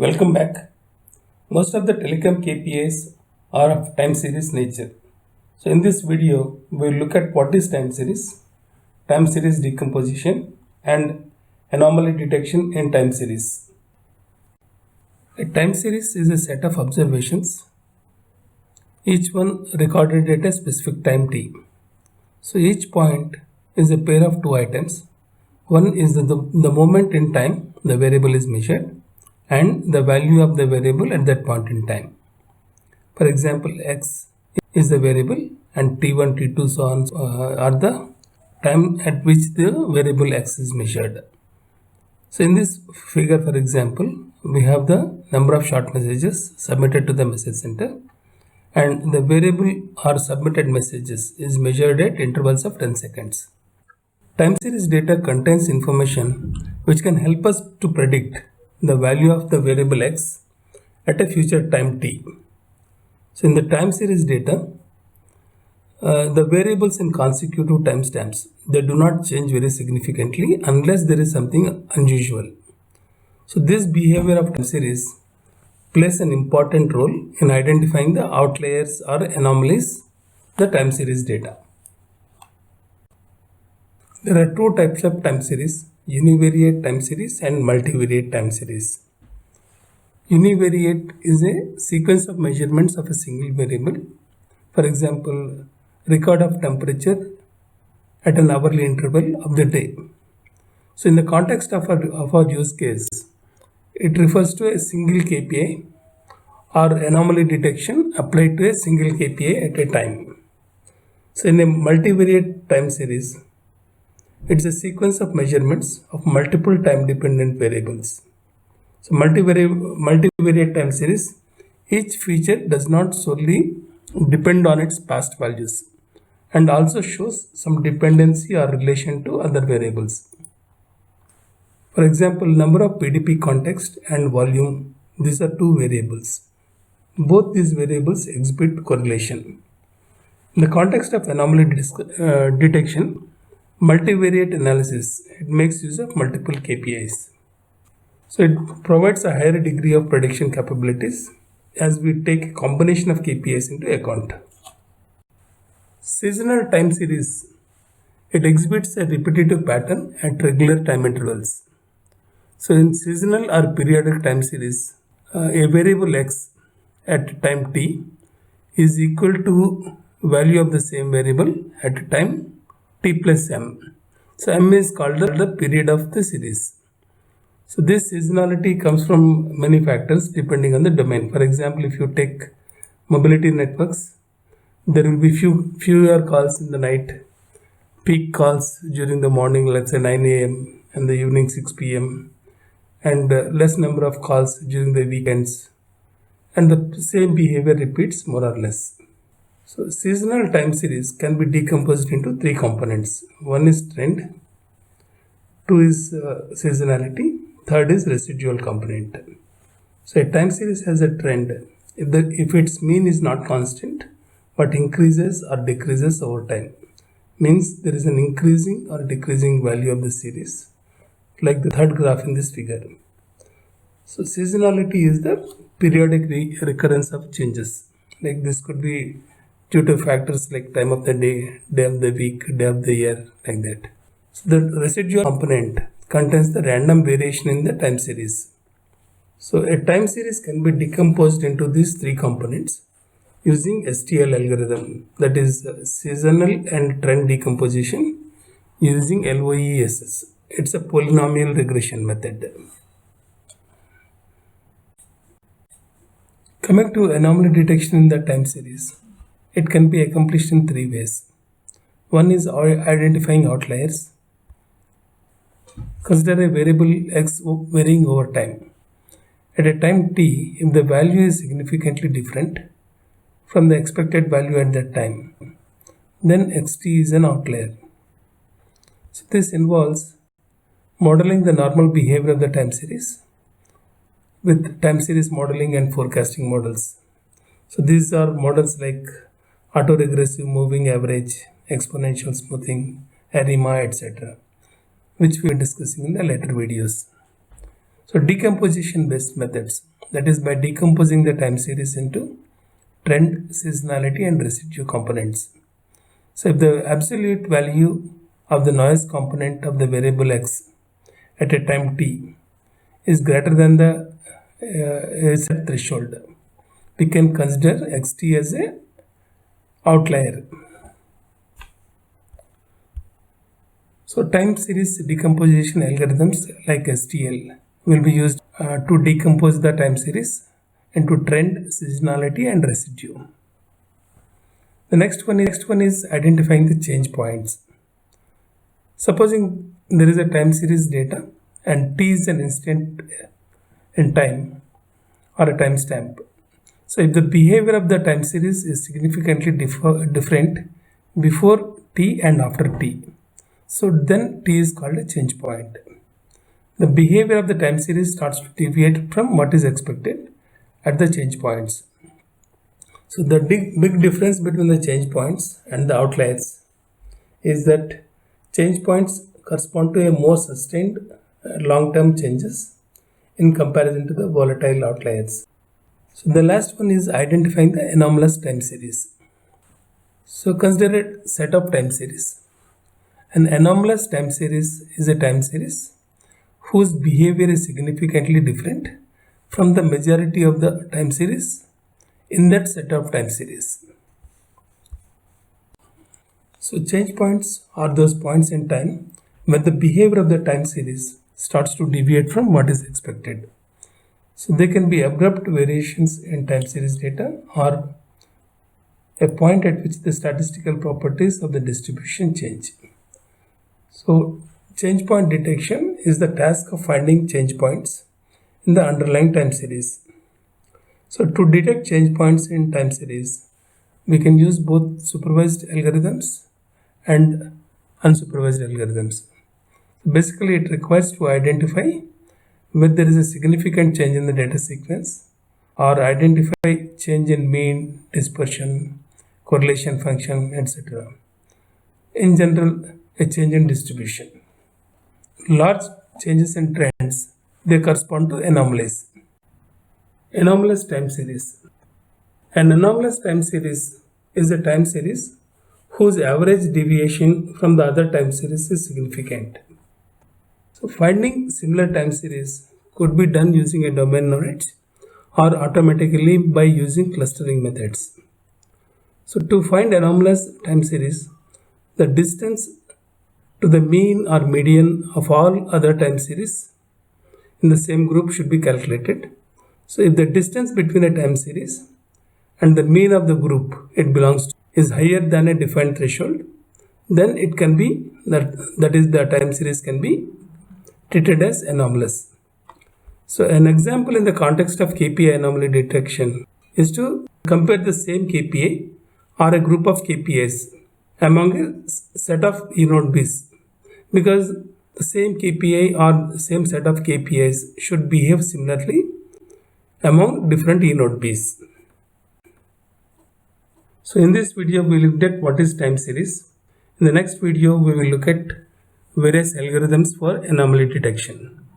Welcome back. Most of the telecom KPIs are of time series nature. So in this video, we'll look at what is time series decomposition, and anomaly detection in time series. A time series is a set of observations, each one recorded at a specific time t. So each point is a pair of two items. One is the moment in time the variable is measured, and the value of the variable at that point in time. For example, x is the variable and t1, t2 so on are the time at which the variable x is measured. So in this figure, for example, we have the number of short messages submitted to the message center, and the variable or submitted messages is measured at intervals of 10 seconds. Time series data contains information which can help us to predict the value of the variable x at a future time t. So in the time series data, the variables in consecutive timestamps, they do not change very significantly unless there is something unusual. So this behavior of time series plays an important role in identifying the outliers or anomalies in the time series data. There are two types of time series: univariate time series and multivariate time series. Univariate is a sequence of measurements of a single variable. For example, record of temperature at an hourly interval of the day. So in the context of our use case, it refers to a single KPI or anomaly detection applied to a single KPI at a time. So in a multivariate time series, it's a sequence of measurements of multiple time-dependent variables. So multivariate time series, each feature does not solely depend on its past values and also shows some dependency or relation to other variables. For example, number of PDP context and volume, these are two variables. Both these variables exhibit correlation. In the context of anomaly detection, multivariate analysis, it makes use of multiple KPIs. So it provides a higher degree of prediction capabilities as we take a combination of KPIs into account. Seasonal time series, it exhibits a repetitive pattern at regular time intervals. So in seasonal or periodic time series, a variable x at time t is equal to value of the same variable at time t plus m. So m is called the period of the series. So this seasonality comes from many factors depending on the domain. For example, if you take mobility networks, there will be fewer calls in the night, peak calls during the morning, let's say 9 a.m. and the evening 6 p.m. and less number of calls during the weekends, and the same behavior repeats more or less. So seasonal time series can be decomposed into three components. One is trend, two is seasonality, third is residual component. So a time series has a trend if its mean is not constant but increases or decreases over time. Means there is an increasing or decreasing value of the series, like the third graph in this figure. So seasonality is the periodic recurrence of changes. Like this could be due to factors like time of the day of the week, day of the year, like that. So the residual component contains the random variation in the time series. So a time series can be decomposed into these three components using STL algorithm, that is seasonal and trend decomposition using LOESS. It's a polynomial regression method. Coming to anomaly detection in the time series, it can be accomplished in three ways. One is identifying outliers. Consider a variable x varying over time. At a time t, if the value is significantly different from the expected value at that time, then xt is an outlier. So this involves modeling the normal behavior of the time series with time series modeling and forecasting models. So these are models like autoregressive moving average, exponential smoothing, ARIMA, etc., which we are discussing in the later videos. So decomposition based methods, that is by decomposing the time series into trend, seasonality and residue components. So if the absolute value of the noise component of the variable x at a time t is greater than the set threshold, we can consider xt as a outlier. So time series decomposition algorithms like STL will be used to decompose the time series into trend, seasonality and residue. The next one is identifying the change points. Supposing there is a time series data and t is an instant in time or a timestamp. So if the behavior of the time series is significantly different before t and after t, so then t is called a change point. The behavior of the time series starts to deviate from what is expected at the change points. So the big difference between the change points and the outliers is that change points correspond to a more sustained long-term changes in comparison to the volatile outliers. So the last one is identifying the anomalous time series. So consider a set of time series. An anomalous time series is a time series whose behavior is significantly different from the majority of the time series in that set of time series. So change points are those points in time where the behavior of the time series starts to deviate from what is expected. So they can be abrupt variations in time series data or a point at which the statistical properties of the distribution change. So change point detection is the task of finding change points in the underlying time series. So to detect change points in time series, we can use both supervised algorithms and unsupervised algorithms. Basically, it requires to identify whether there is a significant change in the data sequence or identify change in mean, dispersion, correlation function, etc. In general, a change in distribution. Large changes in trends, they correspond to anomalies. Anomalous time series. An anomalous time series is a time series whose average deviation from the other time series is significant. So finding similar time series could be done using a domain knowledge or automatically by using clustering methods. So to find anomalous time series, the distance to the mean or median of all other time series in the same group should be calculated. So if the distance between a time series and the mean of the group it belongs to is higher than a defined threshold, then it can be that is the time series can be treated as anomalous. So an example in the context of KPI anomaly detection is to compare the same KPI or a group of KPIs among a set of E-node Bs, because the same KPI or the same set of KPIs should behave similarly among different E-node Bs. So in this video we looked at what is time series. In the next video we will look at various algorithms for anomaly detection.